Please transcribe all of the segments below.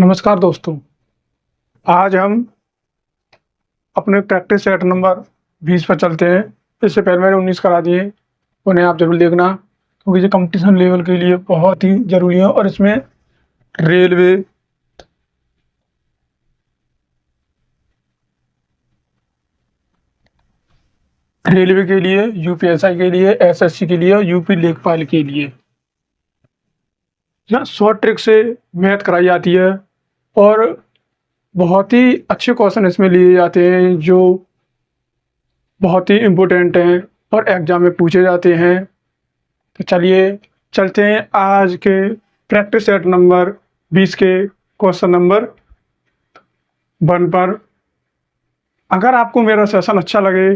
नमस्कार दोस्तों। आज हम अपने प्रैक्टिस सेट नंबर 20 पर चलते हैं। इससे पहले मैंने 19 करा दिए, उन्हें आप जरूर देखना क्योंकि ये कंपटीशन लेवल के लिए बहुत ही ज़रूरी है। और इसमें रेलवे, के लिए, यूपीएसआई के लिए, एसएससी के लिए, यूपी लेखपाल के लिए यहाँ शॉर्ट ट्रिक से मैथ कराई जाती है और बहुत ही अच्छे क्वेश्चन इसमें लिए जाते हैं जो बहुत ही इम्पोर्टेंट हैं और एग्जाम में पूछे जाते हैं। तो चलिए चलते हैं आज के प्रैक्टिस सेट नंबर 20 के क्वेश्चन नंबर 1 पर। अगर आपको मेरा सेशन अच्छा लगे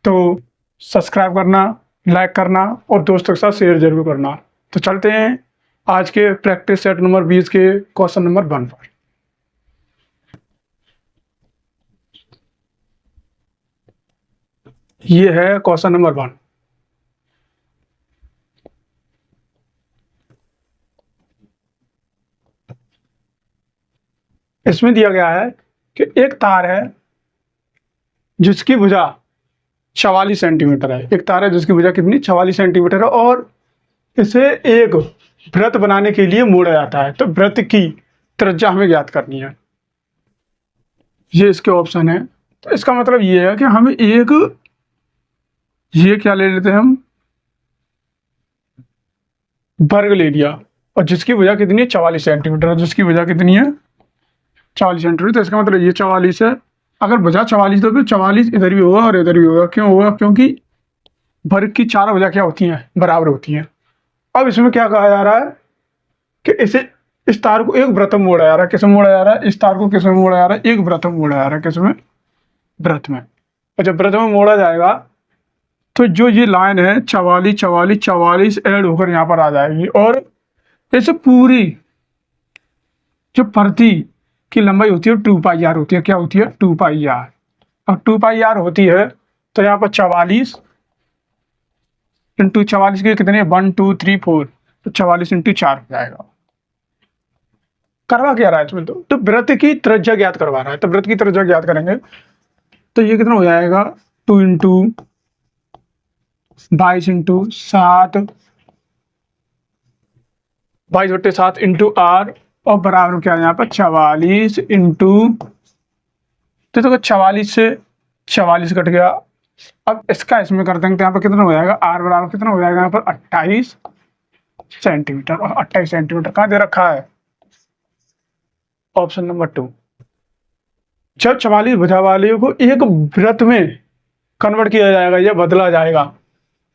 तो सब्सक्राइब करना, लाइक करना और दोस्तों के साथ शेयर जरूर करना। तो चलते हैं आज के प्रैक्टिस सेट नंबर 20 के क्वेश्चन नंबर 1 पर। ये है क्वेश्चन नंबर 1। इसमें दिया गया है कि एक तार है जिसकी भुजा 44 सेंटीमीटर है। एक तार है जिसकी भुजा कितनी 44 सेंटीमीटर है और इसे एक वृत्त बनाने के लिए मोड़ा जाता है। तो वृत्त की त्रिज्या हमें ज्ञात करनी है। ये इसके ऑप्शन है। तो इसका मतलब ये है कि हमें ये क्या ले लेते हैं, हम वर्ग ले लिया और जिसकी भुजा कितनी है 44 सेंटीमीटर है। जिसकी भुजा कितनी है 44 सेंटीमीटर। तो इसका मतलब ये 44 है। अगर भुजा 44 तो फिर 44 इधर भी होगा और इधर भी होगा। क्यों होगा? क्योंकि वर्ग की चारों भुजा क्या होती हैं, बराबर होती हैं। अब इसमें क्या कहा जा रहा है कि इस तार को एक वृत्त में मोड़ा जा रहा है। किसमें मोड़ा जा रहा है? इस तार को किसमें मोड़ा जा रहा है? एक वृत्त में मोड़ा जा रहा है। किसमें? वृत्त में। और जब वृत्त में मोड़ा जाएगा तो जो ये लाइन है 44 44 44 ऐड होकर यहाँ पर आ जाएगी और इस पूरी जो प्रति की लंबाई होती है 2πr होती है। क्या होती है? 2πr। अब 2πr होती है तो यहाँ पर 44 इंटू 44 के कितने 1 2 3 4, तो 44 इंटू 4 हो जाएगा। करवा क्या रहा है इसमें? तो वृत्त की त्रिज्या ज्ञात करवा रहा है। तो वृत्त की त्रिज्या ज्ञात करेंगे तो ये कितना हो जाएगा 2 इंटू 22 इंटू 7, 22/7 इंटू r और बराबर क्या है यहाँ पर 44 इंटू, तो देखो 44 से 44 कट गया। अब इसका इसमें कर देंगे तो यहाँ पर कितना हो जाएगा r बराबर कितना हो जाएगा यहाँ पर 28 सेंटीमीटर। और 28 सेंटीमीटर कहाँ दे रखा है? Option number 2। जब 44 भुजा वाले को एक वृत्त में कन्वर्ट किया जाएगा या बदला जाएगा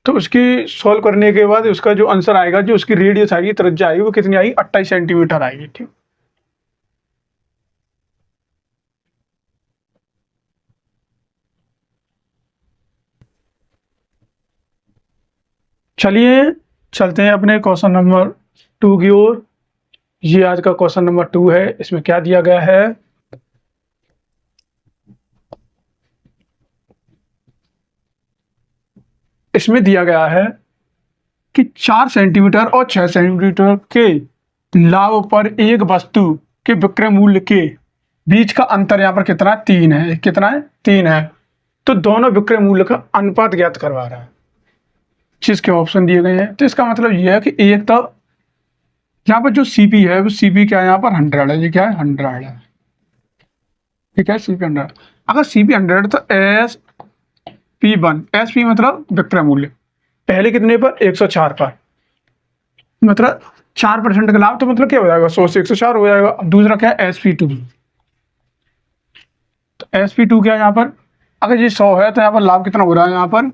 तो उसकी सॉल्व करने के बाद उसका जो आंसर आएगा, जो उसकी रेडियस आएगी, त्रिज्या आएगी, वो कितनी आएगी 28 सेंटीमीटर आएगी। ठीक, चलिए चलते हैं अपने क्वेश्चन नंबर 2 की ओर। ये आज का क्वेश्चन नंबर 2 है। इसमें क्या दिया गया है? इसमें दिया गया है कि 4 सेंटीमीटर और 6 सेंटीमीटर के लाभ पर एक वस्तु के विक्रय मूल्य के बीच का अंतर यहाँ पर कितना 3 है। कितना है? 3 है। तो दोनों विक्रय मूल्य का अनुपात ज्ञात करवा रहा है जिसके ऑप्शन दिए गए हैं। तो इसका मतलब यह है कि एक तो यहाँ पर जो सीपी है वो सीपी क्या है यहाँ पर 100 है। ये क्या है? 100 है। ठीक है, सीपी 100। अगर सीपी 100 तो SP1, SP मतलब विक्रय मूल्य पहले कितने पर 104 पर, मतलब 4% का लाभ। तो मतलब क्या हो जाएगा 100 से 104 हो जाएगा। अब दूसरा क्या है SP2। तो SP2 क्या है यहाँ पर? अगर ये 100 है तो यहाँ पर लाभ कितना हो रहा है? यहाँ पर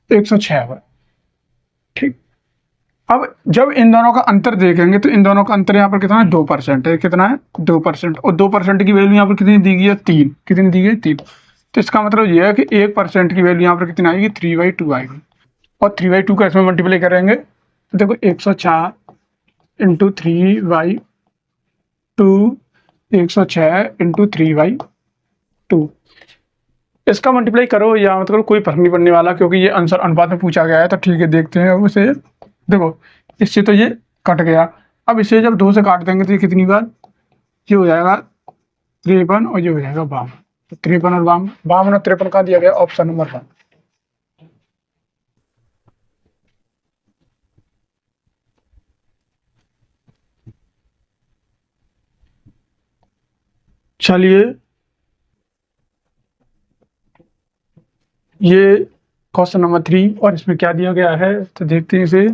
106 है। ठीक, अब जब इन दोनों का अंतर देखेंगे तो इन दोनों का अंतर यहाँ पर कितना है 2% है। कितना है? 2%। और 2% की वैल्यू यहाँ पर कितनी दी गई है? 3। कितनी दी गई? 3। तो इसका मतलब यह है कि 1% की वैल्यू यहाँ पर कितनी आएगी? 3/2 आएगी। और 3/2 का इसमें मल्टीप्लाई करेंगे तो देखो 104 इंटू 3/2, 106 इंटू 3/2। इसका मल्टीप्लाई करो या मत करो कोई फर्क नहीं पड़ने वाला क्योंकि ये आंसर अनुपात में पूछा गया है। तो ठीक है, देखते हैं अब इसे। देखो इससे तो ये कट गया। अब इसे जब 2 से काट देंगे तो ये कितनी बार, ये हो जाएगा 53 और ये हो जाएगा 52। तो 53 और 52 और 53 का दिया गया ऑप्शन नंबर 1। चलिए ये क्वेश्चन नंबर 3 और इसमें क्या दिया गया है तो देखते हैं इसे।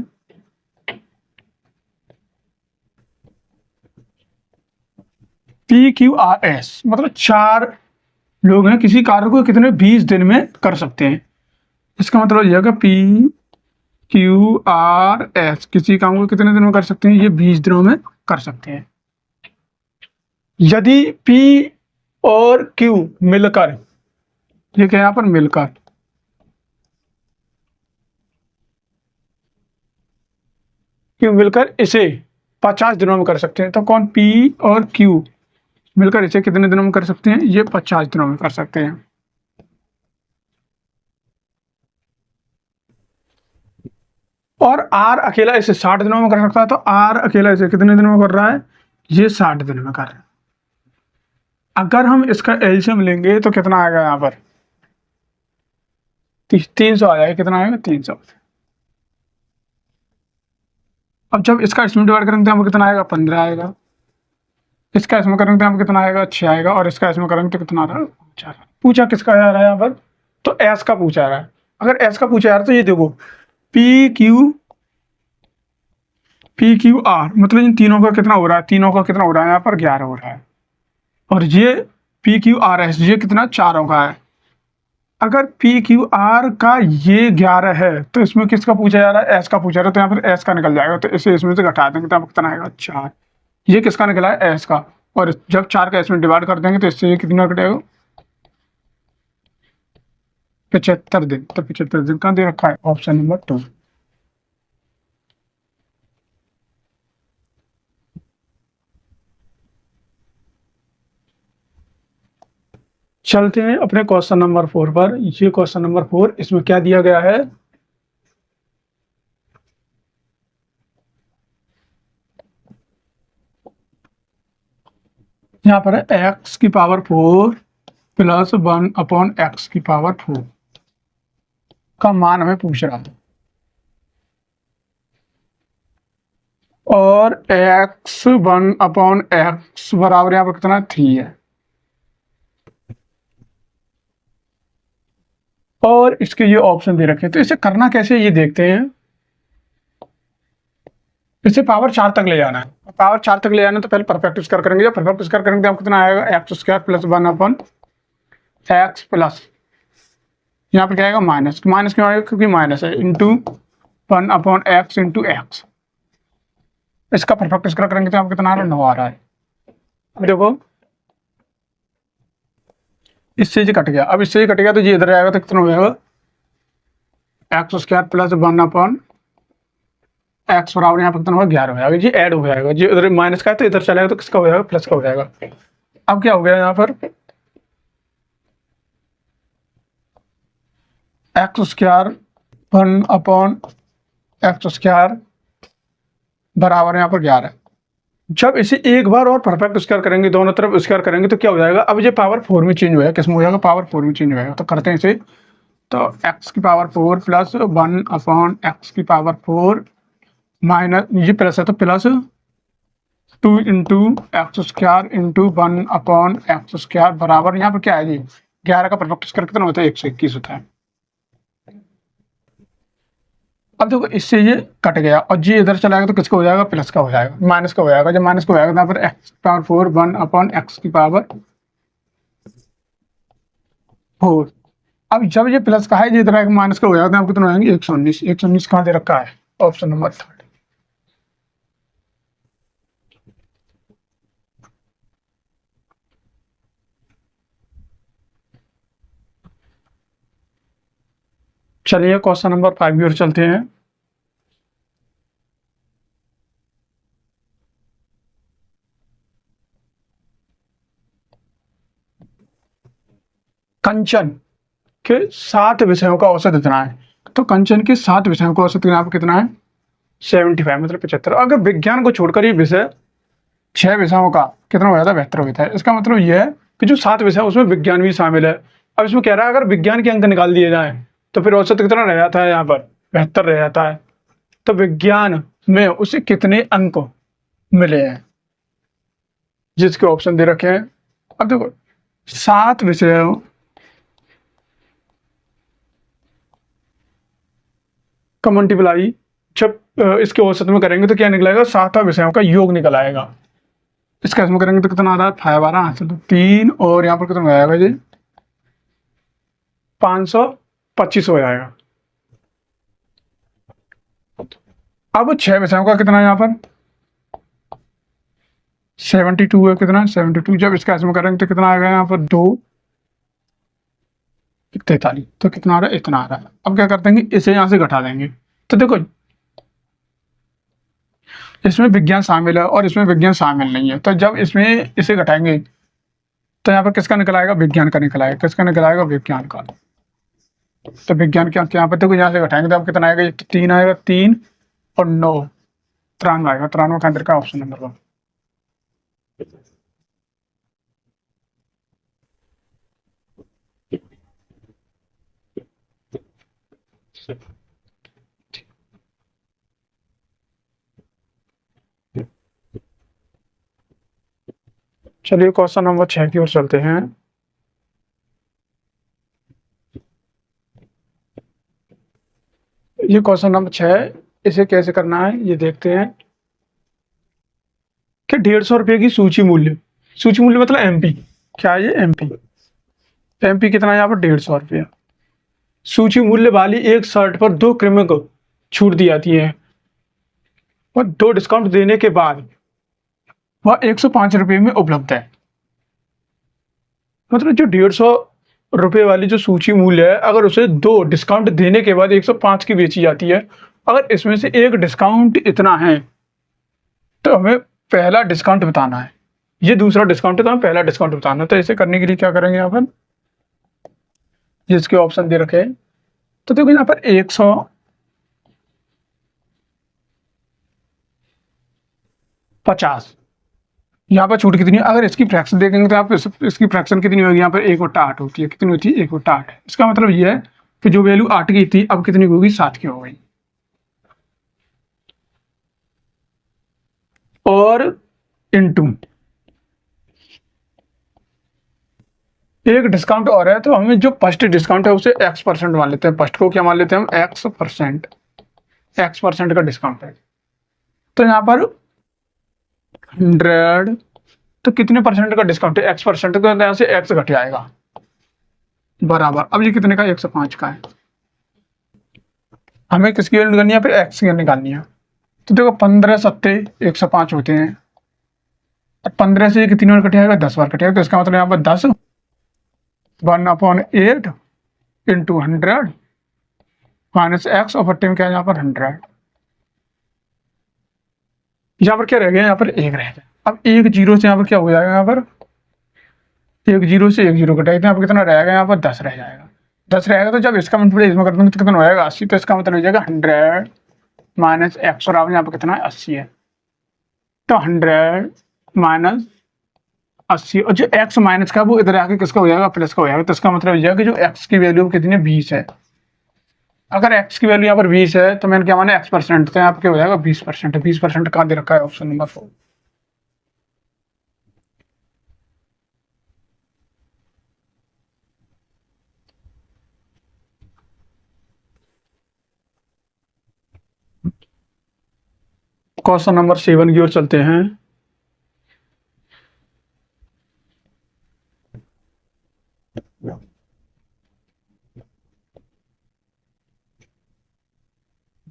PQRS मतलब 4 लोग हैं, किसी कार्य को कितने 20 दिन में कर सकते हैं। इसका मतलब यह है PQRS किसी काम को कितने दिन में कर सकते हैं, ये 20 दिनों में कर सकते हैं। यदि P और Q मिलकर, ये क्या है यहाँ पर मिलकर, Q मिलकर इसे 50 दिनों में कर सकते हैं, तो कौन P और Q मिलकर इसे कितने दिनों में कर सकते हैं, ये 50 दिनों में कर सकते हैं। और R अकेला इसे 60 दिनों में कर सकता है, तो R अकेला इसे कितने दिनों में कर रहा है, ये 60 दिन में कर रहा है। अगर हम इसका एलसीएम लेंगे तो कितना आएगा यहाँ पर, 300 आ जाएगा। कितना आएगा, 300। अब जब इसका इसमें डिवाइड करेंगे तो यहाँ पर कितना आएगा, 15 आएगा। इसका इसमें करेंगे तो यहाँ पर कितना आएगा, 6 आएगा। और इसका इसमें करेंगे तो कितना आ रहा है, 4। पूछा किसका जा रहा है यहाँ पर, तो एस का पूछा जा रहा है। अगर एस का पूछा जा रहा है तो ये देखो PQR मतलब इन तीनों का कितना हो रहा है, तीनों का कितना हो रहा है यहाँ पर 11 हो रहा है। और ये PQRS ये कितना, 4 का है। अगर PQR का ये 11 है तो इसमें किसका पूछा जा रहा है, एस का पूछा जा रहा है, तो यहाँ पर एस का निकल जाएगा। तो इसे इसमें से घटा देंगे तो कितना आएगा, 4। ये किसका निकला है, एस का। और जब 4 का इसमें डिवाइड कर देंगे तो इससे ये कितना कटेगा, 75 दिन। तो 75 दिन का दे रखा है ऑप्शन नंबर 2। चलते हैं अपने क्वेश्चन नंबर 4 पर। ये क्वेश्चन नंबर 4, इसमें क्या दिया गया है, यहाँ पर है x की पावर 4 प्लस 1/x की पावर 4 का मान हमें पूछ रहा है। और x 1/x बराबर यहाँ पर कितना 3 है। और इसके ये ऑप्शन दे रखे हैं, तो इसे करना कैसे ये देखते हैं। इसे पावर 4 तक ले जाना है। पावर 4 तक ले जाना है तो पहले परफेक्ट स्क्वायर करेंगे। जब परफेक्ट स्क्वायर करेंगे तो हम कितना आएगा, x² प्लस 1/x प्लस, यहाँ पर क्या आएगा माइनस। माइनस क्यों आएगा, क्योंकि माइनस है, इंटू 1/x इंटू x। इसका परफेक्ट स्क्वायर करेंगे तो हम कितना आ रहा है, 9 आ रहा है। अब देखो इससे ये कट गया। अब इससे ये कट गया तो ये इधर आएगा तो कितना हो जाएगा, x² प्लस 1/x बराबर यहाँ पर कितना होगा, 11 हो जाएगा। ये ऐड हो जाएगा, ये इधर माइनस का है तो इधर चलेगा तो किसका हो जाएगा, प्लस का हो जाएगा। अब क्या हो गया यहाँ पर, x² 1/x² बराबर यहाँ पर 11। जब इसे एक बार और परफेक्ट स्क्वायर करेंगे, दोनों तरफ स्क्वायर करेंगे तो क्या हो जाएगा, अब ये पावर 4 में चेंज हो जाएगा। किस में हो जाएगा, पावर 4 में चेंज हो जाएगा। तो करते हैं इसे, तो x की पावर 4 प्लस 1/x की पावर 4 माइनस, ये प्लस है तो plus 2 into x² into 1/x² बराबर यहाँ पर क्या है, जी 11 का परफेक्ट स्क्वायर कितना होता है, 121 होता है। अब देखो इससे ये कट गया और जी इधर चलाएगा तो किसका हो जाएगा, प्लस का हो जाएगा, माइनस का हो जाएगा। जब माइनस का हो जाएगा तो यहाँ पर x की पावर 4 1/x की पावर 4। अब जब ये प्लस का है, ये इधर माइनस का हो जाएगा तो यहाँ कितना हो जाएंगे, 119। 119 कहाँ दे रखा है, ऑप्शन नंबर 3। चलिए क्वेश्चन नंबर 5 की ओर चलते हैं। कंचन के 7 विषयों का औसत इतना है। तो कंचन के 7 विषयों का औसत यहाँ पर कितना है, 75 मतलब 75। अगर विज्ञान को छोड़कर ये विषय 6 विषयों का कितना हो जाता है, 72 होता है। इसका मतलब ये है कि जो 7 विषय है उसमें विज्ञान भी शामिल है। अब इसमें कह रहा है अगर विज्ञान के अंक निकाल दिए जाए तो फिर औसत कितना रह जाता है, यहाँ पर 72 रह जाता है। तो विज्ञान में उसे कितने अंक मिले हैं, जिसके ऑप्शन दे रखे हैं। अब देखो 7 विषयों का मल्टीप्लाई जब इसके औसत में करेंगे तो क्या निकलेगा, 7 विषयों का योग निकल आएगा। इसका इसमें करेंगे तो कितना आ रहा है, 5 आ रहा है, तो 3 और यहाँ पर कितना हो जाएगा जी, 525 हो जाएगा। अब 6 विषयों का कितना है यहाँ पर, 72 है, कितना 72। जब इसका इसमें करेंगे तो कितना आएगा यहाँ पर 2 43, तो कितना आ रहा है, इतना आ रहा है। अब क्या करते हैं, इसे यहाँ से घटा देंगे। तो देखो इसमें विज्ञान शामिल है और इसमें विज्ञान शामिल नहीं है, तो जब इसमें इसे घटाएंगे तो यहाँ पर किसका निकल आएगा, विज्ञान का निकल आएगा। किसका निकल आएगा, विज्ञान का। तो विज्ञान के यहाँ पर देखो यहाँ से घटाएंगे तो अब कितना आएगा, 3 आएगा, 3 और 9 93 आएगा। 93 का अंदर का ऑप्शन नंबर 1। चलिए क्वेश्चन नंबर 6 की ओर चलते हैं। ये क्वेश्चन नंबर 6, इसे कैसे करना है ये देखते हैं। कि 150 रुपये की सूची मूल्य, सूची मूल्य मतलब एमपी, क्या है ये, एमपी। एमपी कितना है यहाँ पर, 150 रुपया। सूची मूल्य वाली एक शर्ट पर 2 क्रमिक छूट दी जाती है और 2 डिस्काउंट देने के बाद वह 105 रुपये में उपलब्ध है। मतलब जो 150 रुपये वाली जो सूची मूल्य है, अगर उसे 2 डिस्काउंट देने के बाद 105 की बेची जाती है, अगर इसमें से एक डिस्काउंट इतना है तो हमें पहला डिस्काउंट बताना है। ये दूसरा डिस्काउंट है तो हमें पहला डिस्काउंट बताना है। तो इसे करने के लिए क्या करेंगे, यहाँ पर जिसके ऑप्शन दे रखे हैं, तो देखो यहाँ पर 150, यहाँ पर छूट कितनी है, अगर इसकी फ्रैक्शन देखेंगे तो आप इसकी फ्रैक्शन कितनी होगी, यहाँ पर 1/8 होती है। कितनी होती है, 1/8। इसका मतलब ये है कि जो वैल्यू 8 की थी अब कितनी होगी, 7 की हो गई। और इनटू एक डिस्काउंट और है, तो हमें जो फर्स्ट डिस्काउंट है उसे x% मान लेते हैं। फर्स्ट को क्या मान लेते हैं हम, x%। x% का डिस्काउंट है, तो यहाँ पर 100, तो कितने परसेंट का डिस्काउंट है, x%, तो यहाँ से x घट जाएगा बराबर। अब ये कितने का, 105 का है। हमें किसकी वैल्यू निकालनी है, फिर x की निकालनी है। तो देखो 15 सत्ते 105 होते हैं, और 15 से कितनी बार कट जाएगा, 10 बार कट जाएगा। तो इसका मतलब यहाँ पर 10 1/8 इंटू 100 माइनस x, और बट्टे में क्या है यहाँ पर 100। यहाँ पर क्या रह गया, यहाँ पर 1 रह गया। अब 1 0 से यहाँ पर क्या हो जाएगा, यहाँ पर 1 0 से 1 0 कटाएगा, यहाँ पर कितना रहेगा, यहाँ पर 10 रह जाएगा। 10 रहेगा, तो जब इसका मल्टीप्लाई इसमें कर देंगे तो कितना हो जाएगा, 80। तो इसका मतलब हो जाएगा 100 माइनस x, और यहाँ पर कितना है, 80 है। तो 100 माइनस 80, और जो x माइनस का वो इधर आके किसका हो जाएगा, प्लस का हो जाएगा। तो इसका मतलब हो जाएगा कि जो x की वैल्यू कितनी है, 20 है। अगर x की वैल्यू यहाँ पर 20 है तो मैंने क्या माना, x%, तो यहाँ पर क्या हो जाएगा, 20%। 20% कहाँ दे रखा है, ऑप्शन नंबर 4। क्वेश्चन नंबर 7 की ओर चलते हैं।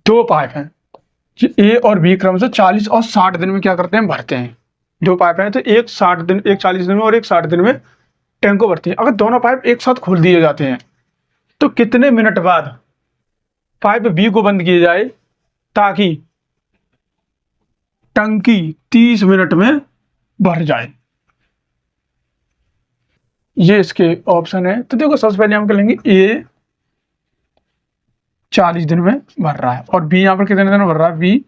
दो पाइप हैं, ए और बी क्रम से 40 और 60 दिन में क्या करते हैं, भरते हैं। 2 पाइप हैं, तो एक 60 दिन, एक 40 दिन में और एक 60 दिन में टैंक को भरती है। अगर दोनों पाइप एक साथ खोल दिए जाते हैं तो कितने मिनट बाद पाइप बी को बंद किया जाए ताकि टंकी 30 मिनट में भर जाए। ये इसके ऑप्शन है। तो देखो सबसे पहले हम कर लेंगे, ए 40 दिन में भर रहा है और बी यहाँ पर कितने दिन में भर रहा है, बी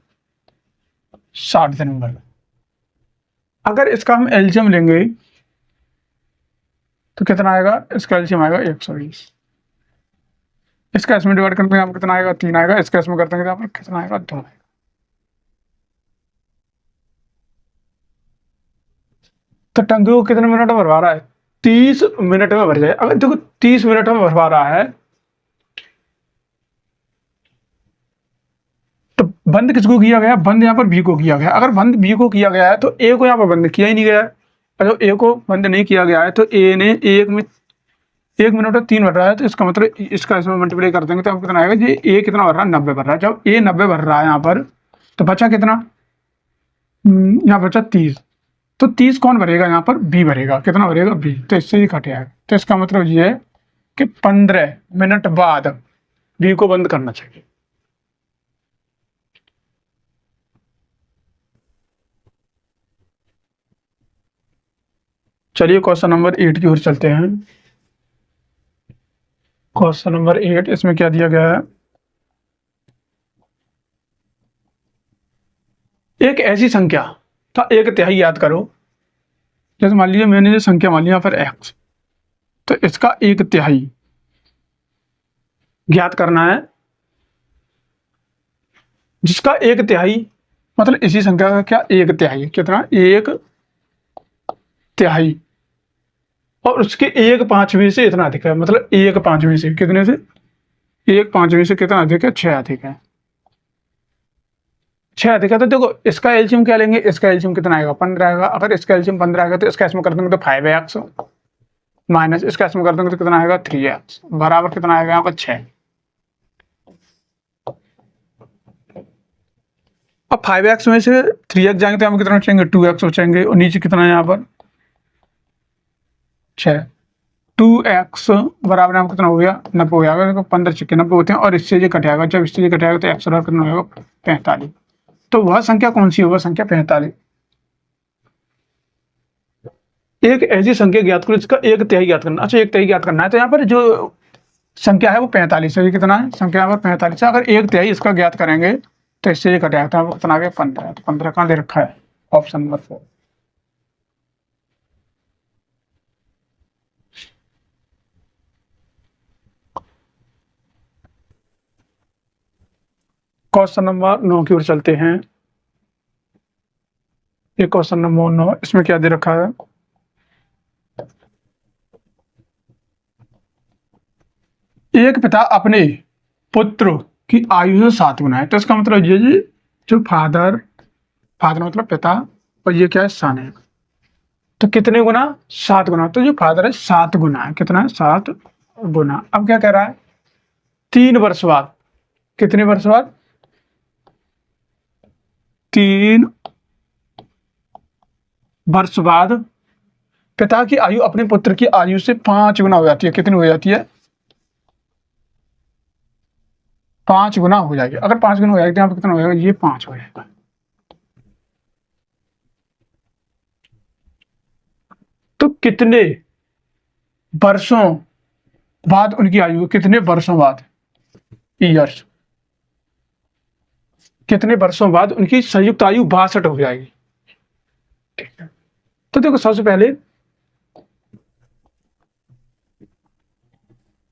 60 दिन में बढ़। अगर इसका हम एलसीएम लेंगे तो कितना आएगा, इसका एलसीएम आएगा 120। इसका इसमें डिवाइड करने में कितना आएगा, 3 आएगा। इसका इसमें करते हैं यहाँ पर कितना आएगा, 2 आएगा। तो टंकी को कितने मिनट में भरवा रहा है, 30 मिनट में भर जाए। अगर देखो 30 मिनट में भरवा रहा है तो बंद किसको किया गया, बंद यहाँ पर बी को किया गया। अगर बंद बी को किया गया है तो ए को यहाँ पर बंद किया ही नहीं गया है। अगर ए को बंद नहीं किया गया है तो ए ने 1 मिनट और 3 भर रहा है, तो इसका मतलब इसका इसमें मल्टीप्लाई कर देंगे तो हम कितना आएगा, ये ए कितना भर रहा है, 90 भर रहा है। जब ए 90 भर रहा है यहाँ पर तो बचा कितना, यहाँ बचा 30। तो 30 कौन भरेगा, यहाँ पर बी भरेगा। कितना भरेगा, बी। तो इससे ही कट आएगा। तो इसका मतलब ये है कि 15 मिनट बाद बी को बंद करना चाहिए। चलिए क्वेश्चन नंबर 8 की ओर चलते हैं। क्वेश्चन नंबर 8, इसमें क्या दिया गया है, एक ऐसी संख्या का 1/3 याद करो। जैसे मान लीजिए मैंने ये संख्या मान लिया पर x, तो इसका 1/3 ज्ञात करना है, जिसका 1/3 मतलब इसी संख्या का क्या 1/3 कितना, 1/3 और उसके 1/5 से इतना अधिक है। मतलब 1/5 से कितने से, 1/5 से कितना अधिक है, 6 अधिक है। 6 अधिक है तो देखो इसका एलसीएम क्या लेंगे, इसका एलसीएम कितना आएगा, 15 आएगा। अगर इसका एलसीएम 15 आएगा तो इसका इसमें कर देंगे तो 5x माइनस इसका इसमें कर देंगे तो कितना आएगा, 3x बराबर कितना आएगा यहाँ पर 6। अब 5x में से 3x जाएंगे तो यहाँ पर कितना बचेंगे, 2x बचेंगे। और नीचे कितना है यहाँ पर 6, 2x बराबर यहाँ कितना हो गया, 90 हो जाएगा। 15 छक्के 90 होते हैं और इससे ये कट जाएगा। जब इससे ये कट जाएगा तो x बराबर कितना होगा, 45। तो वह संख्या कौन सी होगा, संख्या 45। एक ऐसी संख्या ज्ञात करो जिसका 1/3 ज्ञात करना। अच्छा 1/3 ज्ञात करना है तो यहाँ पर जो संख्या है वो 45 है। ये कितना है, संख्या यहाँ पर 45 है। अगर 1/3 इसका ज्ञात करेंगे तो इससे ये कट जाएगा तो कितना आ गया, 15। तो 15 कहाँ दे रखा है, ऑप्शन नंबर 4। क्वेश्चन नंबर 9 की ओर चलते हैं। ये क्वेश्चन नंबर 9, इसमें क्या दे रखा है, एक पिता अपने पुत्र की आयु से 7 गुना है। तो इसका मतलब ये जी जो फादर मतलब पिता और ये क्या है, सन है। तो कितने गुना, 7 गुना। तो जो फादर है 7 गुना है, कितना है, 7 गुना। अब क्या कह रहा है, 3 वर्ष बाद, कितने वर्ष बाद, 3 वर्ष बाद पिता की आयु अपने पुत्र की आयु से 5 गुना हो जाती है। कितनी हो जाती है, 5 गुना हो जाएगी। अगर 5 गुना हो जाएगी तो यहाँ पर कितना हो जाएगा, ये 5 हो जाएगा। तो कितने वर्षों बाद उनकी आयु, कितने वर्षों बाद, ईयर्स, कितने वर्षों बाद उनकी संयुक्त आयु 62 हो जाएगी। ठीक है, तो देखो सबसे पहले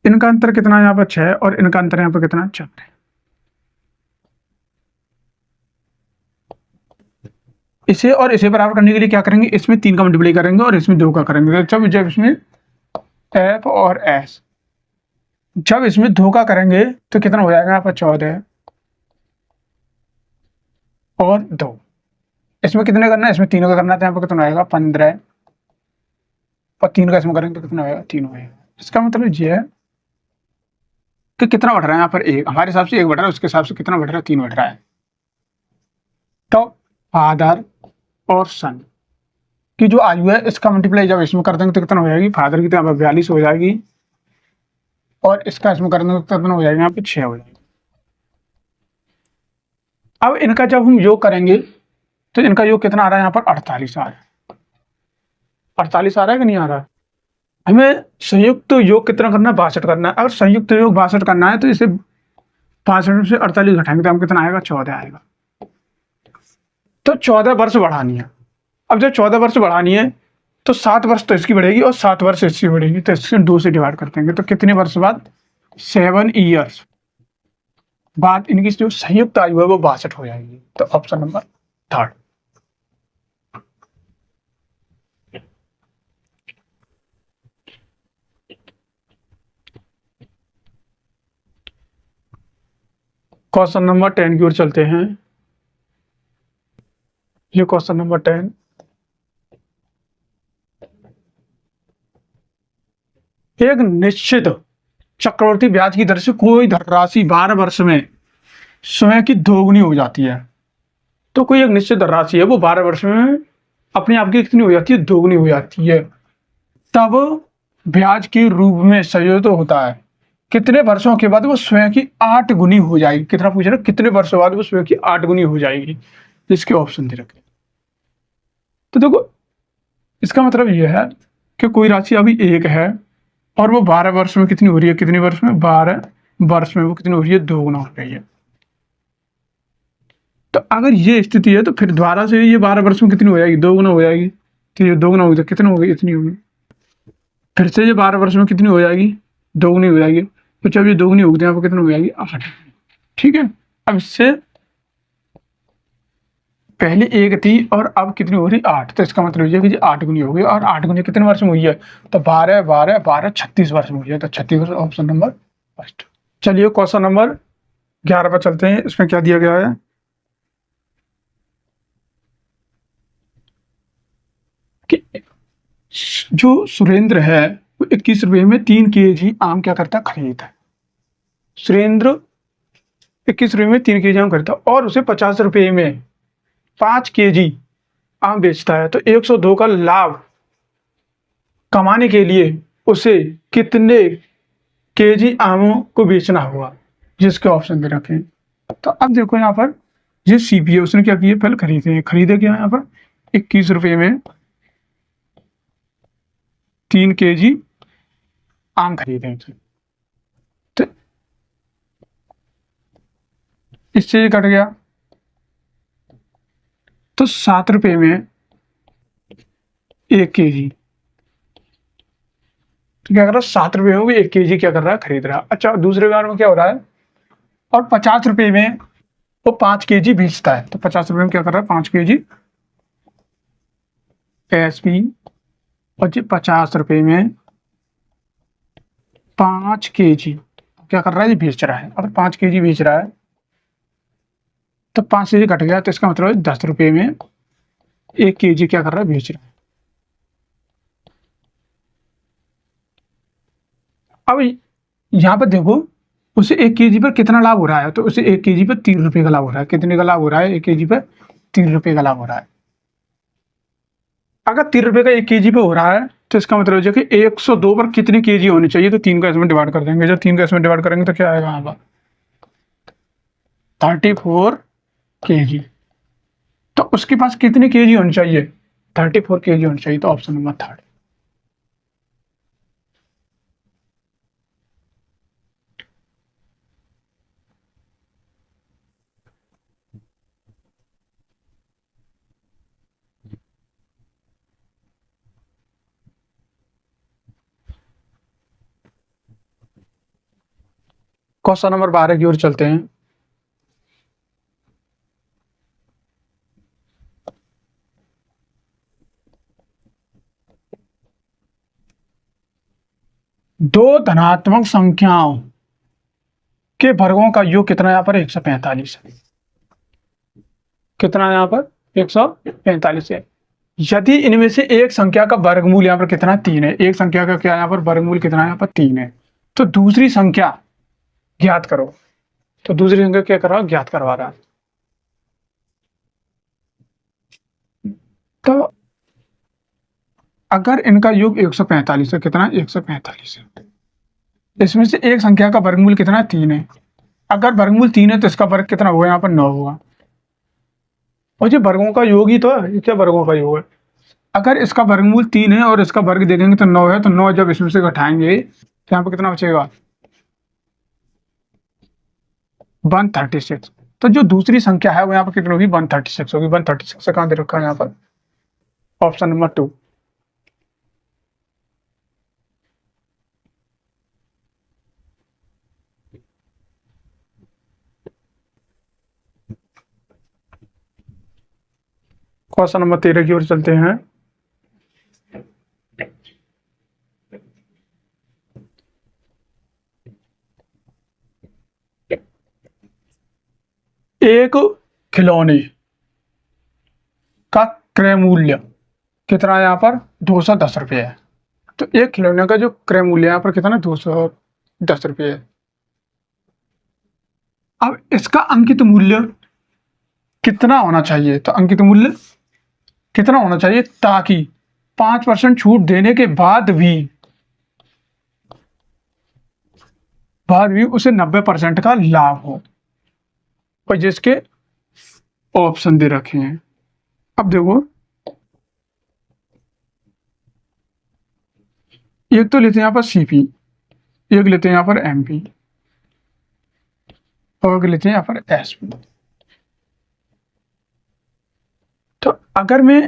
इनका अंतर कितना है, यहाँ पर 6 और इनका अंतर यहाँ पर कितना है, 4 है। इसे और इसे बराबर करने के लिए क्या करेंगे, इसमें 3 का मल्टीप्लाई करेंगे और इसमें 2 का करेंगे। तो जब इसमें f और s, जब इसमें 2 का करेंगे तो कितना हो जाएगा, यहाँ पर 14 और 2। इसमें कितने करना है, इसमें 3 का करना है तो यहाँ पर कितना आएगा, 15 और 3 का इसमें करेंगे तो कितना आएगा, 3 आएगा। इसका मतलब ये है कि कितना बढ़ रहा है यहाँ पर, 1 हमारे हिसाब से 1 बढ़ रहा है, उसके हिसाब से कितना बढ़ रहा है, 3 बढ़ रहा है। तो फादर और सन की जो आयु है इसका मल्टीप्लाई जब इसमें कर देंगे तो कितना हो जाएगी, फादर की तो यहाँ पर 42 हो जाएगी और इसका इसमें कर देंगे तो कितना हो जाएगा, यहाँ पे 6 हो जाएगी। अब इनका जब हम योग करेंगे तो इनका योग कितना आ रहा है, यहाँ पर 48 आ रहा है। 48 आ रहा है कि नहीं आ रहा है। हमें संयुक्त योग कितना करना है, 62 करना है। अगर संयुक्त योग 62 करना है तो इसे 65 से 48 घटाएंगे तो हम कितना आएगा, 14 आएगा। तो 14 वर्ष बढ़ानी है। अब जब 14 वर्ष बढ़ानी है तो 7 वर्ष तो इसकी बढ़ेगी और 7 वर्ष इसकी बढ़ेगी, तो इससे 2 से डिवाइड कर देंगे। तो कितने वर्ष बाद? 7 ईयर्स बाद इनकी जो संयुक्त आयु है वो 62 हो जाएगी। तो option number third. Question number 10 की ओर चलते हैं। ये क्वेश्चन नंबर 10, एक निश्चित चक्रवर्ती ब्याज की दर से कोई धनराशि 12 वर्ष में स्वयं की दोगुनी हो जाती है। तो कोई एक निश्चित धनराशि है वो 12 वर्ष में अपने आप की कितनी हो जाती है? दोगुनी हो जाती है। तब ब्याज के रूप में संयोजित होता है। कितने वर्षों के बाद वो स्वयं की 8 गुनी हो जाएगी? कितना पूछ रहे? कितने वर्षों बाद वो स्वयं की 8 गुनी हो जाएगी? इसके ऑप्शन दे रखे। तो देखो, इसका मतलब यह है कि कोई राशि अभी 1 है और वो 12 वर्ष में कितनी हो रही है? कितने वर्ष में? 12 वर्ष में वो कितनी हो रही है? 2 गुना हो रही है। तो अगर ये स्थिति है तो फिर दोबारा से ये 12 वर्ष में कितनी हो जाएगी? 2 गुना हो जाएगी। तो ये 2 गुना होगी तो कितनी हो गई? इतनी होगी। फिर से ये 12 वर्ष में कितनी हो जाएगी? 2 गुनी हो जाएगी। तो जब ये 2 गुनी होगी तो यहाँ पर कितनी हो जाएगी? 8। ठीक है। अब इससे पहले 1 थी और अब कितनी हो रही? 8। तो इसका मतलब ये कि 8 गुनी हो गई। और 8 गुनी कितने वर्ष में हुई है? तो 12 12 12 36 वर्ष में हुई है। तो 36 वर्ष ऑप्शन नंबर फर्स्ट। चलिए क्वेश्चन नंबर 11 पर चलते हैं। इसमें क्या दिया गया है कि जो सुरेंद्र है वो 21 रुपये में 3 kg आम क्या करता है? खरीदता है। सुरेंद्र 21 रुपये में 3 kg आम खरीदता है और उसे 50 रुपये में 5 kg आम बेचता है। तो 102 का लाभ कमाने के लिए उसे कितने kg आमों को बेचना होगा? जिसके ऑप्शन दे रखे हैं। तो अब देखो यहाँ पर ये सीपी है, उसने क्या किया? पहले खरीदे क्या यहाँ पर? 21 रुपये में 3 kg आम खरीदे। तो इससे ये कट गया तो 7 रुपये में 1 kg। तो क्या कर रहा है? 7 रुपये में वो 1 kg क्या कर रहा है? खरीद रहा है। अच्छा, दूसरे बार में क्या हो रहा है? और 50 रुपये में वो 5 kg बेचता है। तो 50 रुपये में क्या कर रहा है? 5 kg एसपी। और जी 50 रुपये में 5 kg क्या कर रहा है? ये बेच रहा है। अगर 5 kg बेच रहा है तो 5 से कट गया, तो इसका मतलब 10 रुपये में 1 kg क्या कर रहा है? बेच रहा है। अब यहाँ पर देखो, उसे 1 kg पर कितना लाभ हो रहा है? तो उसे 1 kg पर 3 रुपये का लाभ हो रहा है। कितने का लाभ हो रहा है? 1 kg पर 3 रुपये का लाभ हो रहा है। अगर 3 रुपये का 1 kg पे हो रहा है तो इसका मतलब है कि 102 पर कितनी kg होनी चाहिए? तो 3 का इसमें डिवाइड कर देंगे। जब 3 का इसमें डिवाइड करेंगे तो क्या आएगा? यहाँ पर 34 kg। तो उसके पास कितनी kg होनी चाहिए? 34 kg होनी चाहिए। तो option number third. Question number 12 की ओर चलते हैं। दो धनात्मक संख्याओं के वर्गों का योग कितना? यहाँ पर 145 है। कितना यहाँ पर? 145 है। यदि इनमें से एक संख्या का वर्गमूल यहाँ पर कितना? 3 है। एक संख्या का क्या यहाँ पर वर्गमूल कितना है? यहाँ पर 3 है। तो दूसरी संख्या ज्ञात करो। तो दूसरी संख्या क्या कर रहा है? ज्ञात करवा रहा है। तो अगर इनका योग 145 है, कितना? 145 है। इसमें से एक संख्या का वर्गमूल कितना है? 3 है। अगर वर्गमूल 3 है तो इसका वर्ग कितना होगा? यहाँ पर 9 होगा। और ये वर्गों का योग ही तो है। ये क्या वर्गों का योग है? अगर इसका वर्गमूल 3 है और इसका वर्ग देखेंगे तो 9 है। तो 9 जब इसमें से घटाएंगे तो यहाँ पर कितना बचेगा? 136। तो जो दूसरी संख्या है वो यहाँ पर कितनी होगी, 136 होगी। 136 कहाँ दे रखा है यहाँ पर, ऑप्शन नंबर 2। क्वेश्चन नंबर 13 की ओर चलते हैं। एक खिलौने का क्रय मूल्य कितना है यहाँ पर, 210 रुपये है। तो एक खिलौने का जो क्रय मूल्य यहाँ पर कितना, 210 रुपये है। अब इसका अंकित मूल्य कितना होना चाहिए, तो अंकित मूल्य कितना होना चाहिए ताकि 5% छूट देने के बाद भी उसे 90% का लाभ हो, और जिसके ऑप्शन दे रखे हैं। अब देखो, एक तो लेते हैं यहाँ पर सीपी, एक लेते हैं यहाँ पर एमपी, और एक लेते हैं यहाँ पर एसपी। तो अगर मैं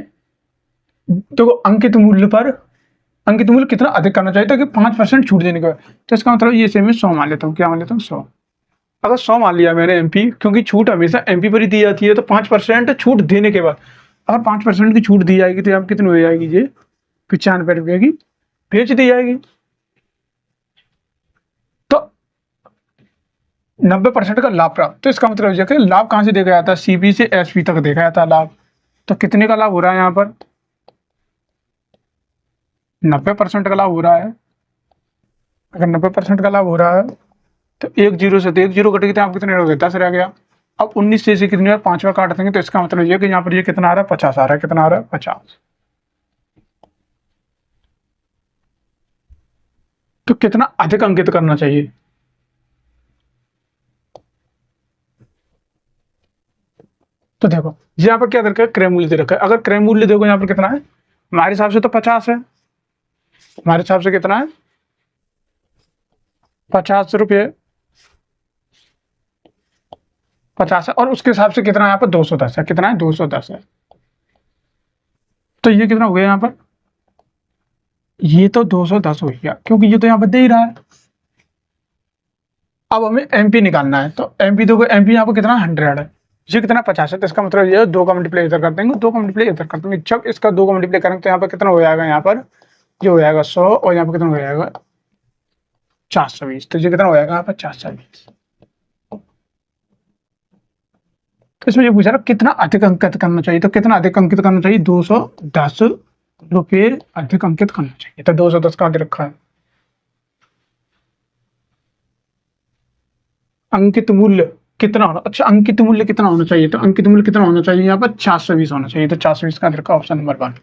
देखो अंकित मूल्य कितना अधिक करना चाहिए ताकि 5% छूट देने का, तो इसका मतलब ये से मैं 100 मान लेता हूँ। क्या मान लेता हूँ, 100। अगर 100 मान लिया मैंने एमपी, क्योंकि छूट हमेशा एमपी पर ही दी जाती है, तो 5% छूट देने के बाद अगर 5% की छूट दी जाएगी तो यहाँ कितनी हो जाएगी, ये 95 रुपये की बेच दी जाएगी। तो 90% का लाभ प्राप्त, तो इसका मतलब है लाभ कहाँ से देखा जाता है, सीपी से एसपी तक देखा जाता है लाभ। तो कितने का लाभ हो रहा है यहाँ पर, 90% का लाभ हो रहा है। अगर 90% का लाभ हो रहा है तो एक जीरो से, तो एक जीरो कटेगी तो आप कितने रह गए, 10 रह गया। अब 19 से कितनी बार 5वां काट देंगे, तो इसका मतलब ये कि यहाँ पर ये कितना आ रहा है, 50 आ रहा है। कितना आ रहा है, 50। तो कितना अधिक अंकित करना चाहिए, तो देखो यहाँ पर क्या दे रखा है, क्रय मूल्य दे रखा है। अगर क्रय मूल्य देखो यहाँ पर कितना है, हमारे हिसाब से तो 50 है। हमारे हिसाब से कितना है, 50 रुपये, 50 है। और उसके हिसाब से कितना है यहाँ पर, 210 है। कितना है, 210 है। तो ये कितना हो गया यहाँ पर, ये तो 210 हो गया, क्योंकि ये तो यहाँ पर दे ही रहा है। अब हमें एमपी निकालना है, तो एमपी देखो, एमपी यहाँ पर कितना 100 है, ये कितना 50 है। तो इसका मतलब ये 2 का मल्टीप्लाई इधर कर देंगे, 2 का मल्टीप्लाई इधर कर देंगे। जब इसका 2 का मल्टीप्लाई करेंगे तो यहाँ पर कितना हो जाएगा, यहाँ पर ये हो जाएगा 100, और यहाँ पर कितना हो जाएगा 420। तो ये कितना हो जाएगा यहाँ पर 420। तो इसमें ये पूछा रहा कितना अधिक अंकित करना चाहिए, तो कितना अधिक अंकित करना चाहिए, 210 रुपये अधिक अंकित करना चाहिए। तो 210 का आगे रखा है। अंकित मूल्य कितना होना, अच्छा अंकित मूल्य कितना होना चाहिए, तो अंकित मूल्य कितना होना चाहिए यहाँ पर 420 होना चाहिए। तो 420 का आगे रखा ऑप्शन नंबर 1।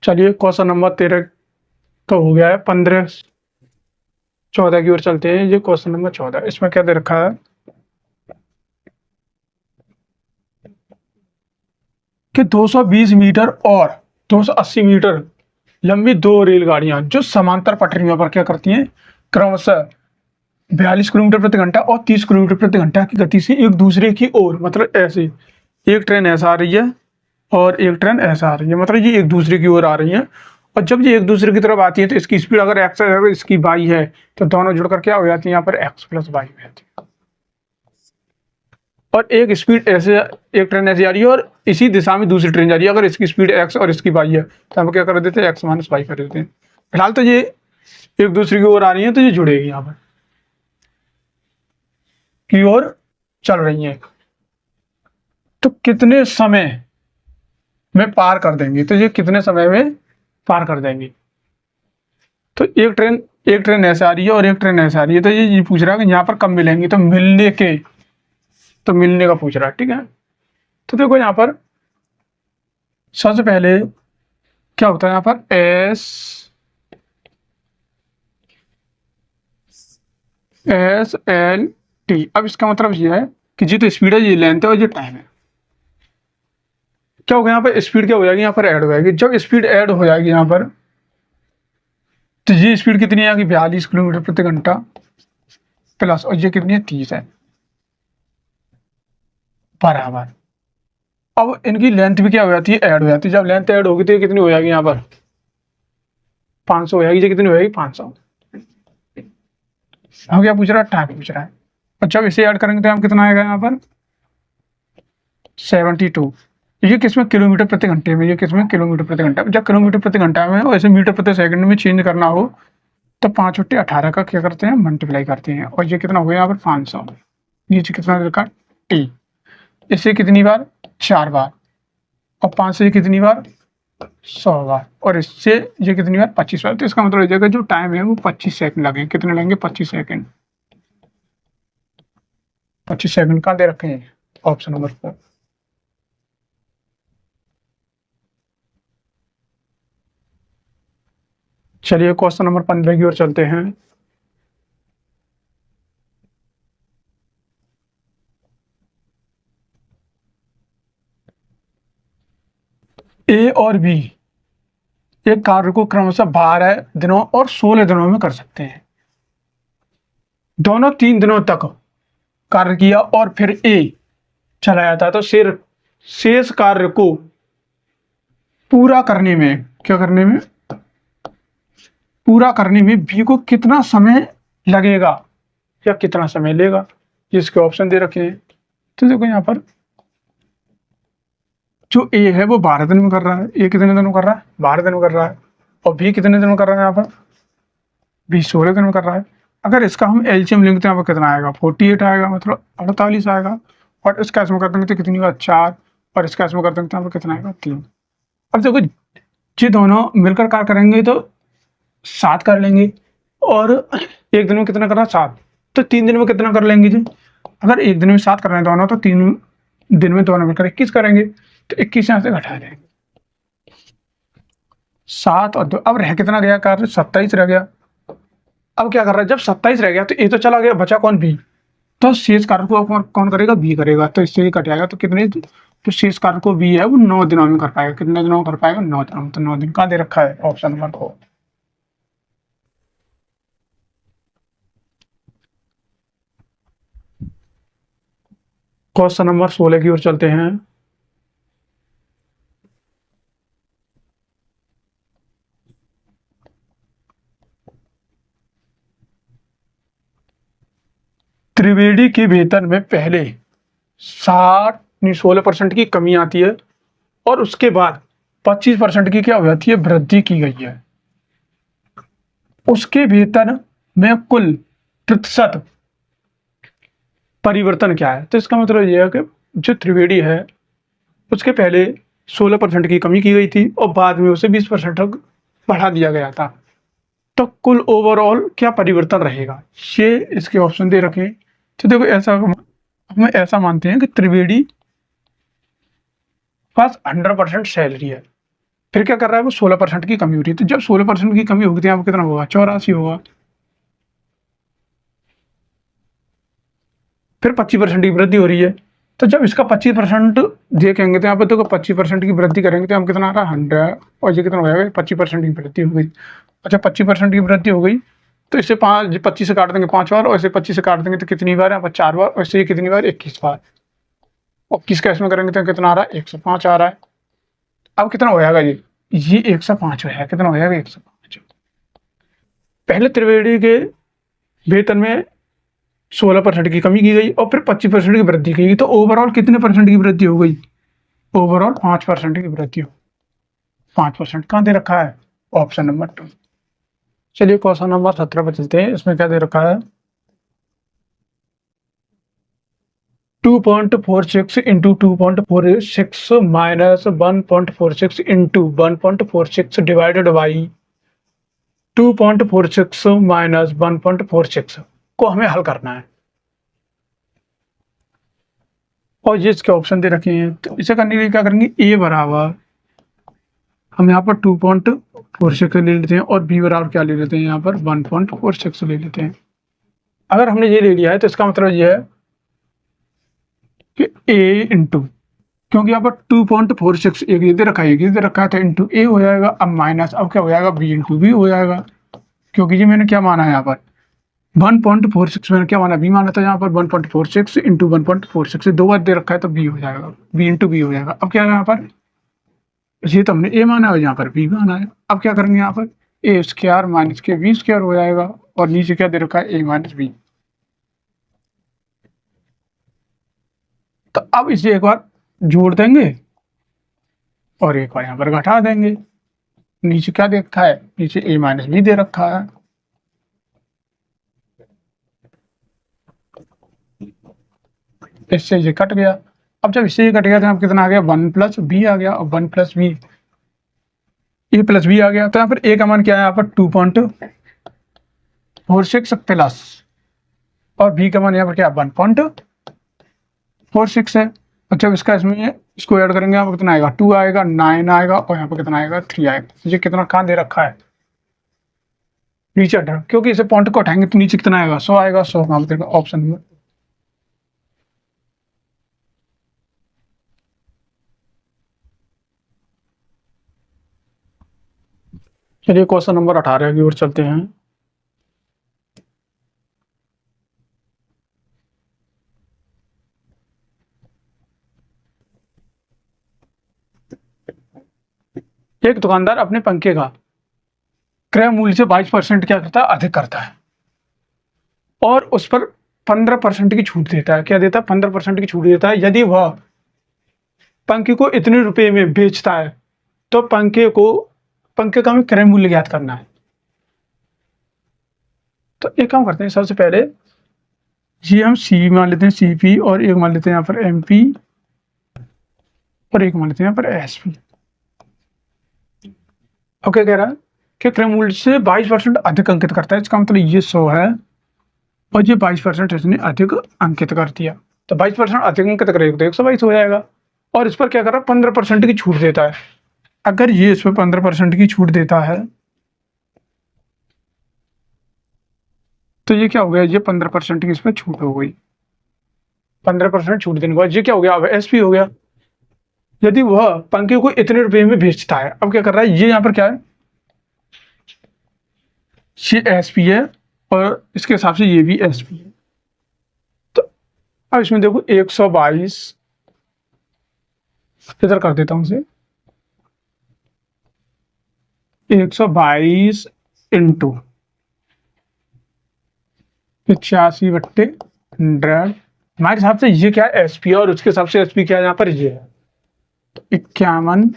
चलिए क्वेश्चन नंबर 13 तो हो गया है। 15 14 की ओर चलते हैं। ये क्वेश्चन नंबर 14, इसमें क्या दे रखा है कि 220 मीटर और 280 मीटर लंबी 2 रेलगाड़ियां जो समांतर पटरियों पर क्या करती हैं, क्रमशः 42 किलोमीटर प्रति घंटा और 30 किलोमीटर प्रति घंटा की गति से एक दूसरे की ओर, मतलब ऐसे एक ट्रेन ऐसा आ रही है और एक ट्रेन ऐसा आ रही है, मतलब ये एक दूसरे की ओर आ रही है। और जब ये एक दूसरे की तरफ आती है तो इसकी स्पीड अगर एक्स है अगर इसकी वाई है, तो दोनों जुड़कर क्या हो जाती है, यहाँ पर एक्स प्लस वाई हो जाती है। और एक स्पीड ऐसे, एक ट्रेन ऐसी आ रही है और इसी दिशा में दूसरी ट्रेन जा रही है। अगर इसकी स्पीड एक्स और इसकी वाई है तो हम क्या कर देते हैं, एक्स माइनस वाई कर देते हैं। फिलहाल तो ये एक दूसरे की ओर आ रही है, तो ये जुड़ेगी, यहाँ पर की ओर चल रही है। तो कितने समय में पार कर देंगे, तो ये कितने समय में पार कर देंगे। तो एक ट्रेन ऐसे आ रही है और एक ट्रेन ऐसे आ रही है, तो ये पूछ रहा है कि यहाँ पर कब मिलेंगे, तो मिलने का पूछ रहा है, ठीक है। तो देखो यहाँ पर सबसे पहले क्या होता है, यहाँ पर एस एल टी। अब इसका मतलब ये है कि जी तो स्पीड है, ये लेंथ है और ये टाइम है। क्या होगा यहाँ पर, स्पीड क्या हो जाएगी, यहाँ पर ऐड हो जाएगी। जब स्पीड ऐड हो जाएगी यहाँ पर, तो ये स्पीड कितनी है, 42 किलोमीटर प्रति घंटा प्लस, और ये कितनी है, 30 है, बराबर। अब इनकी लेंथ भी क्या हो जाती है, ऐड हो जाती है। जब लेंथ ऐड होगी तो ये कितनी हो जाएगी, यहाँ पर 500 हो जाएगी। ये कितनी हो जाएगी, 500। हम क्या पूछ रहा है, टाइम पूछ रहा है। और जब इसे ऐड करेंगे तो हम कितना आएगा यहाँ पर 72। ये किसमें, किलोमीटर प्रति घंटे में, ये किसमें, किलोमीटर प्रति घंटा में। जब किलोमीटर प्रति घंटा में और ऐसे मीटर प्रति सेकंड में चेंज करना हो तो 5/18 का क्या करते हैं, मल्टीप्लाई करते हैं। और ये कितना हो गया यहाँ पर 500। नीचे कितना लिखा, टी। इससे कितनी बार, 4 बार। और 5 से कितनी बार, 100 बार। और इससे ये कितनी बार, 25 बार। तो इसका मतलब हो जाएगा जो टाइम है वो 25 सेकंड लगेंगे। कितने लगेंगे, 25 सेकंड। 25 सेकंड कहाँ दे रखे हैं, ऑप्शन नंबर 4। चलिए क्वेश्चन नंबर 15 की ओर चलते हैं। ए और बी एक कार्य को क्रमशः 12 दिनों और 16 दिनों में कर सकते हैं। दोनों 3 दिनों तक कार्य किया और फिर ए चला जाता है, तो शेष कार्य को पूरा करने में, क्या करने में, पूरा करने में बी को कितना समय लगेगा या कितना समय लेगा, जिसके ऑप्शन दे रखे हैं। तो देखो यहाँ पर जो ए है वो 12 दिन में कर रहा है। ए कितने दिन में कर रहा है, 12 दिन में कर रहा है। और बी कितने दिन में कर रहा है, यहाँ पर बी 16 दिन में कर रहा है। अगर इसका हम एलसीएम लेंगे तो यहाँ पर कितना आएगा, 48 आएगा, मतलब 48 आएगा। और इसका इसमें कर देंगे तो कितनी बार, 4। और इसका इसमें कर देंगे तो यहाँ पर कितना आएगा, 3। अब देखो ये दोनों मिलकर कार्य करेंगे तो 7 कर लेंगे। और एक दिन में कितना करना, 7। तो 3 दिन में कितना कर लेंगे जी। अगर एक दिन में 7 कर रहे हैं दोनों, तो 3 दिन में दोनों मिलकर 21 करेंगे। तो 21 यहाँ से घटा देंगे, 7 और 2। अब रह कितना गया कार्य, 27 रह गया। अब क्या कर रहा है, जब 27 रह गया तो ए तो चला गया, बचा कौन, बी। तो शेष कार्य को कौन करेगा, बी करेगा। तो इससे ही कट जाएगा। तो कितने, तो शेष कार्य को बी है वो 9 दिनों में कर पाएगा। कितने दिनों में कर पाएगा, 9 दिनों में। तो 9 दिन का दे रखा है ऑप्शन नंबर 4। क्वेश्चन नंबर 16 की ओर चलते हैं। त्रिवेदी के वेतन में पहले 16% की कमी आती है और उसके बाद 25% की क्या हो जाती है, वृद्धि की गई है। उसके वेतन में कुल प्रतिशत परिवर्तन क्या है। तो इसका मतलब यह है कि जो त्रिवेदी है उसके पहले 16% की कमी की गई थी और बाद में उसे 20% तक बढ़ा दिया गया था। तो कुल ओवरऑल क्या परिवर्तन रहेगा, ये इसके ऑप्शन दे रखे हैं। तो देखो ऐसा, हम ऐसा मानते हैं कि त्रिवेदी पास 100% सैलरी है, फिर क्या कर रहा है वो 16% की कमी हो रही है। तो जब 16% की कमी होगी तो यहाँ पर कितना होगा, 84 होगा। फिर 25% की वृद्धि हो रही है। तो जब इसका 25% देखेंगे तो यहाँ पर देखो 25% की वृद्धि करेंगे तो हम कितना आ रहा है, 100। और ये कितना हो जाएगा, 25% की वृद्धि हो गई। अच्छा 25% की वृद्धि हो गई तो इससे 25 से काट देंगे 5 बार, और इसे 25 से काट देंगे तो कितनी बार, यहाँ पर 4 बार। और इससे कितनी बार, 21 बार। और किस कैश में करेंगे तो कितना आ रहा है, 105 आ रहा है। अब कितना हो जाएगा ये 105 हो जाएगा। कितना हो जाएगा, 105। पहले त्रिवेदी के वेतन में 16% की कमी की गई और फिर 25% की वृद्धि की गई। तो ओवरऑल कितने परसेंट की वृद्धि हो गई, ओवरऑल 5% की वृद्धि हो। 5% कहाँ दे रखा है, ऑप्शन नंबर 2। चलिए क्वेश्चन नंबर 17 पर चलते हैं। इसमें क्या दे रखा है, 2.46 into 2.46 minus 1.46 into 1.46 divided by 2.46 minus 1.46 को हमें हल करना है। और ये इसके ऑप्शन दे रखे हैं। तो इसे करने के लिए क्या करेंगे, ए बराबर हम यहाँ पर 2.46 ले लेते हैं और बी बराबर क्या ले लेते हैं, यहाँ पर 1.46 ले लेते हैं। अगर हमने ये ले लिया है तो इसका मतलब ये है कि ए इंटू क्योंकि यहाँ पर 2.46 एक ये दे रखा है, एक ये दे रखा है, तो इंटू ए हो जाएगा। अब माइनस, अब क्या हो जाएगा, बी इंटू बी हो जाएगा, क्योंकि ये मैंने क्या माना है यहाँ पर 1.46, मैंने क्या माना, बी माना था यहाँ पर 1.46 इंटू 1.46 दो बार दे रखा है, तो बी हो जाएगा, बी इंटू बी हो जाएगा। अब क्या है यहाँ पर, ये तो हमने ए माना है, यहाँ पर बी माना है। अब क्या करेंगे यहाँ पर, ए स्क्वायर माइनस के बी स्क्वायर हो जाएगा, और नीचे क्या दे रखा है, ए माइनस बी। तो अब इसे एक बार जोड़ देंगे और एक बार यहाँ पर घटा देंगे। नीचे क्या दे रखा है, नीचे ए माइनस बी दे रखा है, इससे ये कट गया। अब जब इससे ये कट गया तो यहाँ कितना आ गया, 1 प्लस बी आ गया, और 1 प्लस बी ए प्लस बी आ गया। तो यहाँ पर ए का मान क्या है, यहाँ पर 2.46 प्लस, और बी का मान यहाँ पर क्या 1.46 है। और जब इसका इसमें इसको ऐड करेंगे, यहाँ पर कितना आएगा, 2 आएगा, 9 आएगा, और यहाँ पर कितना आएगा, 3 आएगा। ये कितना कहाँ दे रखा है, नीचे हटा, क्योंकि इसे पॉइंट को हटाएंगे तो नीचे कितना आएगा, 100 आएगा। 100 कहाँ पर ऑप्शन नंबर। चलिए क्वेश्चन नंबर 18 की ओर चलते हैं। एक दुकानदार अपने पंखे का क्रय मूल्य से 22% क्या करता है, अधिक करता है, और उस पर 15% की छूट देता है। क्या देता है, 15% की छूट देता है। यदि वह पंखे को इतने रुपए में बेचता है, तो पंखे का हमें क्रय मूल्य ज्ञात करना है। तो एक काम करते हैं, सबसे पहले ये हम सी मान लेते हैं, सीपी, और एक मान लेते हैं यहाँ पर एमपी, और एक मान लेते हैं यहाँ पर एसपी। अब क्या कह रहा है कि क्रय मूल्य से 22% अधिक अंकित करता है, इसका मतलब ये 100 है, और ये 22% इसने अधिक अंकित कर दिया। तो 22% अधिक अंकित करेगा तो 122 हो जाएगा। और इस पर क्या कर रहा है, 15% की छूट देता है। अगर ये इस पर 15% की छूट देता है, तो ये क्या हो गया, ये 15% की इस पर छूट हो गई। 15% छूट देने के बाद ये क्या हो गया, अब एसपी हो गया। यदि वह पंखे को इतने रुपए में बेचता है, अब क्या कर रहा है, ये यहाँ पर क्या है, ये एसपी है, और इसके हिसाब से ये भी एसपी है। तो अब इसमें देखो 122 इधर कर देता हूं इसे, 122 इंटू 85/100। हमारे हिसाब से ये क्या है, एसपी, और उसके हिसाब से एसपी क्या है, यहाँ पर ये है, तो 51।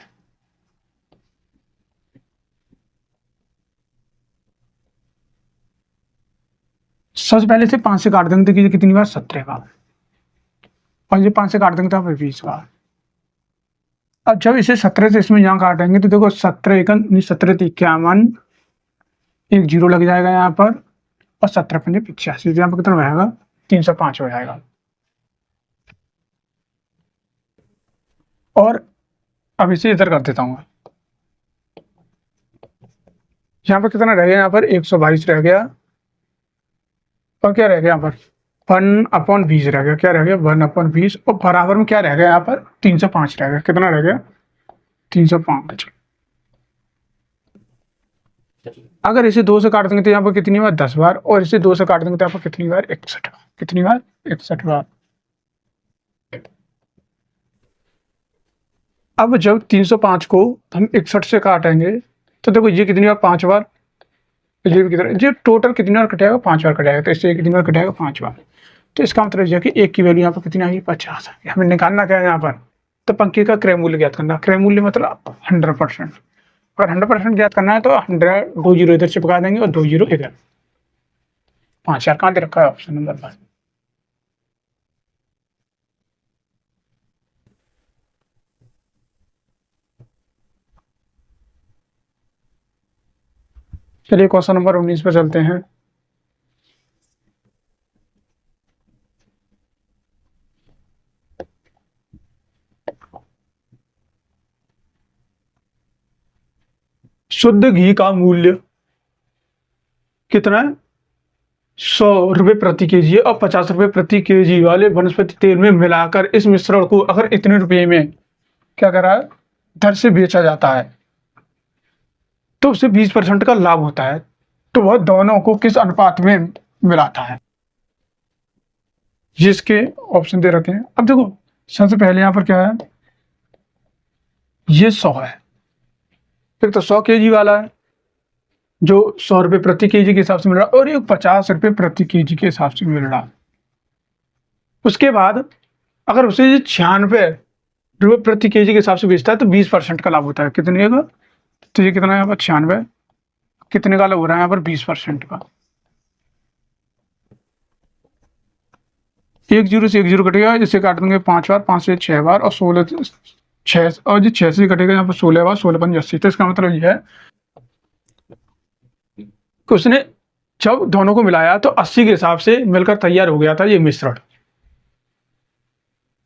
सबसे पहले से 5 से काट देंगे तो कितनी बार, 17 बार, और ये 5 से काट देंगे तो यहाँ पर 20 बार। अब जब इसे 17 से इसमें यहाँ काटेंगे तो देखो 17 17 तो 51, एक जीरो लग जाएगा यहाँ पर, और 17 × 85, यहाँ पर कितना हो जाएगा, 305 हो जाएगा। और अब इसे इधर कर देता हूँ, यहाँ पर कितना रह गया, यहाँ पर 122 रह गया, और क्या रह गया यहाँ पर 1/20 रह गया। क्या रह गया, 1/20, और बराबर में क्या रह गया, यहाँ पर 305 रह गया। कितना रह गया, 305। अगर इसे 2 से काट देंगे तो यहाँ पर कितनी बार, 10 बार, और इसे 2 से काट देंगे तो यहाँ पर कितनी बार, 61 बार। कितनी बार, 61 बार। अब जब 305 को हम 61 से काटेंगे तो देखो ये कितनी बार, 5 बार, ये भी कितना, ये टोटल कितनी बार कटेगा, 5 बार कटेगा। तो इससे कितनी बार कटेगा, 5 बार। तो इसका मतलब यह कि एक की वैल्यू यहाँ पर कितनी आएगी, 50 है। हमें निकालना क्या है यहाँ पर, तो पंखे का क्रय मूल्य ज्ञात करना। क्रय मूल्य मतलब 100%। अगर 100% ज्ञात करना है तो 100, 2 जीरो इधर चिपका देंगे और 2 जीरो इधर। 5000 कहाँ दे रखा है, ऑप्शन नंबर 5। चलिए क्वेश्चन नंबर 19 पर चलते हैं। शुद्ध घी का मूल्य कितना है, 100 रुपये प्रति kg, और 50 रुपये प्रति kg वाले वनस्पति तेल में मिलाकर इस मिश्रण को अगर इतने रुपये में क्या कर रहा है, दर से बेचा जाता है, तो उसे 20% का लाभ होता है। तो वह दोनों को किस अनुपात में मिलाता है, जिसके ऑप्शन दे रखे हैं। अब देखो सबसे पहले यहाँ पर क्या है, ये 100 है, एक तो 100 kg वाला है जो 100 रुपये प्रति केजी के हिसाब से मिल रहा है, और एक 50 रुपये प्रति केजी के हिसाब से मिल रहा है। उसके बाद अगर उसे 96 रुपये प्रति केजी के हिसाब से बेचता है तो 20% का लाभ होता है। कितने का, तो ये कितना है यहाँ पर 96, कितने का लाभ हो रहा है यहाँ पर 20% का। 1 0 से 1 0 कटेगा, इसे काट देंगे 5 बार, 5 से 6 बार, और 16 6, और जो 6 से कटेगा यहाँ पर 16 बार, 16 5 80। तो इसका मतलब ये है कि उसने जब दोनों को मिलाया तो 80 के हिसाब से मिलकर तैयार हो गया था ये मिश्रण।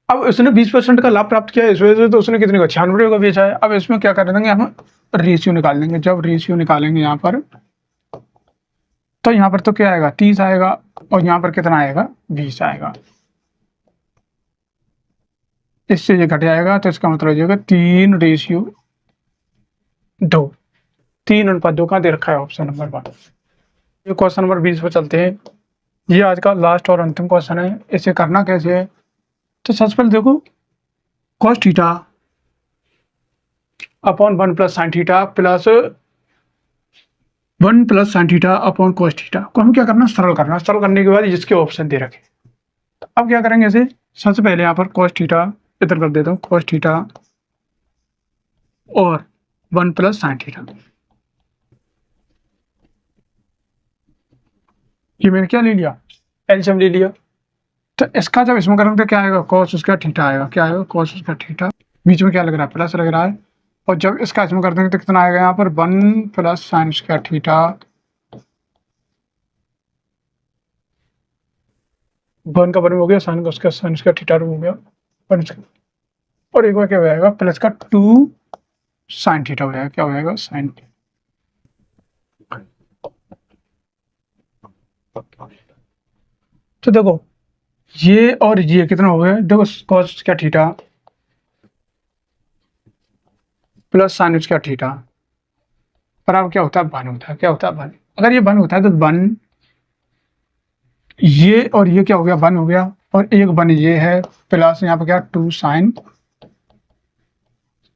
अब उसने 20% का लाभ प्राप्त किया, इस वजह से तो उसने कितने का 96 रुपये का बेचा है। अब इसमें क्या कर देंगे, हम रेशियो निकाल देंगे। जब रेशियो निकालेंगे यहाँ पर, तो यहाँ पर तो क्या आएगा 30 आएगा, और यहाँ पर कितना आएगा 20 आएगा, इससे ये घट जाएगा। तो इसका मतलब हो जाएगा 3:2, 3:2 का दे रखा है ऑप्शन नंबर 1। ये क्वेश्चन नंबर 20 पर चलते हैं। ये आज का लास्ट और अंतिम क्वेश्चन है। इसे करना कैसे है, तो सबसे पहले देखो cos theta upon 1 + sin theta plus 1 + sin theta upon cos theta को हम क्या करना, सरल करना। सरल करने के बाद इसके ऑप्शन दे रखे। तो अब क्या करेंगे, इसे सबसे पहले यहाँ पर cos थीटा इधर कर देता हूँ, cos थीटा और 1 + sin थीटा। ये मैंने क्या ले लिया, एलसीएम ले लिया। तो इसका जब इसमें करेंगे तो क्या आएगा, cos उसका थीटा आएगा। क्या आएगा, cos उसका थीटा, बीच में क्या लग रहा है, प्लस लग रहा है। और जब इसका इसमें कर देंगे तो कितना आएगा यहाँ पर 1 + sin उसका थीटा, 1 का 1 हो गया, sin उसका थीटा हो गया, और एक बार क्या हो जाएगा, प्लस का 2 sin थीटा हो जाएगा। क्या हो जाएगा, sin। तो देखो ये और ये कितना हो गया, देखो cos का थीटा प्लस sin उसका थीटा बराबर क्या होता है, 1 होता है। क्या होता है, 1। अगर ये 1 होता है तो 1, ये और ये क्या हो गया, 1 हो गया, और एक 1 ये है, प्लस यहाँ पर क्या 2 sin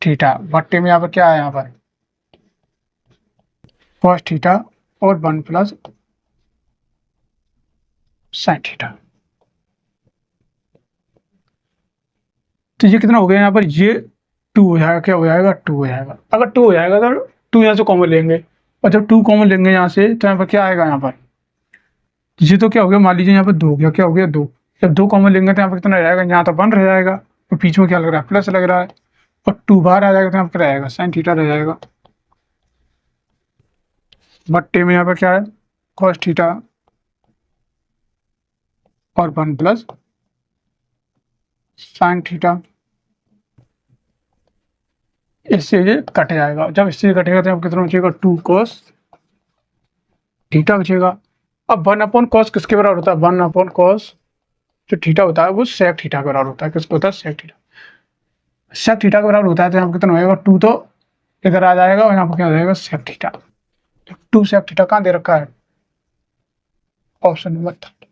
थीटा, बट्टे में यहाँ पर क्या है, यहाँ पर cos थीटा और 1 + sin थीटा। तो ये कितना हो गया, यहाँ पर ये 2 हो जाएगा। क्या हो जाएगा, 2 हो जाएगा। अगर 2 हो जाएगा तो 2 यहाँ से कॉमन लेंगे, और जब 2 कॉमन लेंगे यहाँ से तो यहाँ पर क्या आएगा, यहाँ पर ये तो क्या हो गया, मान लीजिए यहाँ पर 2 हो गया। क्या हो गया, 2। जब 2 कॉमन लेंगे तो यहाँ पर कितना रह जाएगा, यहाँ तो 1 रह जाएगा, और बीच में क्या लग रहा है, प्लस लग रहा है, और 2 बाहर आ जाएगा तो यहाँ पर रहेगा sin थीटा रह जाएगा। बट्टे में यहाँ पर क्या है, cos थीटा और 1 + sin थीटा। इससे ये कट जाएगा। जब इससे कटेगा तो कितना बचेगा, 2 cos थीटा बचेगा। अब 1/cos किसके बराबर होता है, 1/cos जो थीटा होता है वो sec थीटा के बराबर होता है। किसको होता है, sec थीटा। sec थीटा के बराबर होता है तो यहाँ पर कितना होगा, 2 तो इधर आ जाएगा, और यहाँ पर क्या हो जाएगा, sec थीटा। 2 sec थीटा कहाँ दे रखा है, ऑप्शन नंबर 3।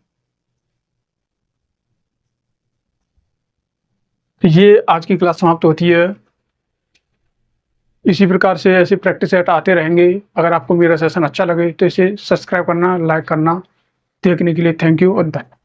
ये आज की क्लास समाप्त होती है। इसी प्रकार से ऐसे प्रैक्टिस सेट आते रहेंगे। अगर आपको मेरा सेशन अच्छा लगे तो इसे सब्सक्राइब करना, लाइक करना। देखने के लिए थैंक यू और धन्यवाद।